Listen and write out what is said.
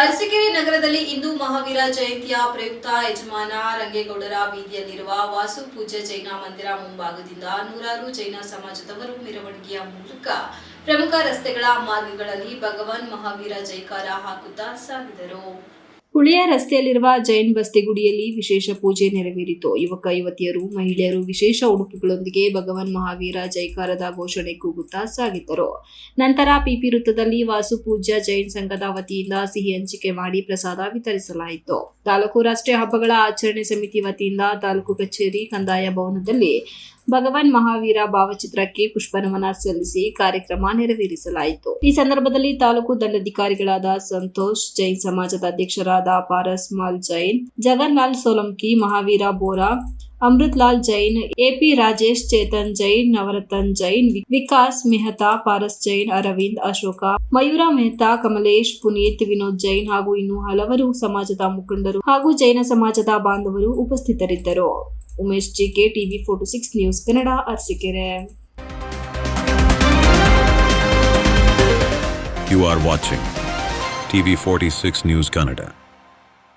ಅರಸೀಕೆರೆ ನಗರದಲ್ಲಿ ಇಂದು ಮಹಾವೀರ ಜಯಂತಿಯ ಪ್ರಯುಕ್ತ ಯಜಮಾನ ರಂಗೇಗೌಡರ ಬೀದಿಯಲ್ಲಿರುವ ವಾಸು ಪೂಜ್ಯ ಜೈನ ಮಂದಿರ ಮುಂಭಾಗದಿಂದ ನೂರಾರು ಜೈನ ಸಮಾಜದವರು ಮೆರವಣಿಗೆಯ ಮೂಲಕ ಪ್ರಮುಖ ರಸ್ತೆಗಳ ಮಾರ್ಗಗಳಲ್ಲಿ ಭಗವಾನ್ ಮಹಾವೀರ ಜೈಕಾರ ಹಾಕುತ್ತಾ ಸಾಗಿದರು. ಹುಳಿಯ ರಸ್ತೆಯಲ್ಲಿರುವ ಜೈನ್ ಬಸ್ತಿ ಗುಡಿಯಲ್ಲಿ ವಿಶೇಷ ಪೂಜೆ ನೆರವೇರಿತು. ಯುವಕ ಯುವತಿಯರು, ಮಹಿಳೆಯರು ವಿಶೇಷ ಉಡುಪುಗಳೊಂದಿಗೆ ಭಗವಾನ್ ಮಹಾವೀರ ಜೈಕಾರದ ಘೋಷಣೆ ಕೂಗುತ್ತಾ ಸಾಗಿದರು. ನಂತರ ಪಿಪಿ ವೃತ್ತದಲ್ಲಿ ವಾಸು ಪೂಜ್ಯ ಜೈನ್ ಸಂಘದ ವತಿಯಿಂದ ಸಿಹಿ ಹಂಚಿಕೆ ಮಾಡಿ ಪ್ರಸಾದ ವಿತರಿಸಲಾಯಿತು. ತಾಲೂಕು ರಾಷ್ಟ್ರೀಯ ಹಬ್ಬಗಳ ಆಚರಣೆ ಸಮಿತಿ ವತಿಯಿಂದ ತಾಲೂಕು ಕಚೇರಿ ಕಂದಾಯ ಭವನದಲ್ಲಿ ಭಗವಾನ್ ಮಹಾವೀರ ಭಾವಚಿತ್ರಕ್ಕೆ ಪುಷ್ಪನಮನ ಸಲ್ಲಿಸಿ ಕಾರ್ಯಕ್ರಮ ನೆರವೇರಿಸಲಾಯಿತು. ಈ ಸಂದರ್ಭದಲ್ಲಿ ತಾಲೂಕು ದಂಡಾಧಿಕಾರಿಗಳಾದ ಸಂತೋಷ್, ಜೈನ್ ಸಮಾಜದ ಅಧ್ಯಕ್ಷರಾದ ಪಾರಸ್ ಮಾಲ್ ಜೈನ್, ಜಗನ್ ಲಾಲ್ ಸೋಲಂಕಿ, ಮಹಾವೀರ ಬೋರಾ, ಅಮೃತ್ ಲಾಲ್ ಜೈನ್, ಎಪಿ ರಾಜೇಶ್, ಚೇತನ್ ಜೈನ್, ನವರತನ್ ಜೈನ್, ವಿಕಾಸ್ ಮೆಹತಾ, ಪಾರಸ್ ಜೈನ್, ಅರವಿಂದ್, ಅಶೋಕ, ಮಯೂರ ಮೆಹತಾ, ಕಮಲೇಶ್, ಪುನೀತ್, ವಿನೋದ್ ಜೈನ್ ಹಾಗೂ ಇನ್ನೂ ಹಲವರು ಸಮಾಜದ ಮುಖಂಡರು ಹಾಗೂ ಜೈನ ಸಮಾಜದ ಬಾಂಧವರು ಉಪಸ್ಥಿತರಿದ್ದರು. Umesh G K, TV 46 news Kannada, Arsikere. You are watching TV 46 News Kannada.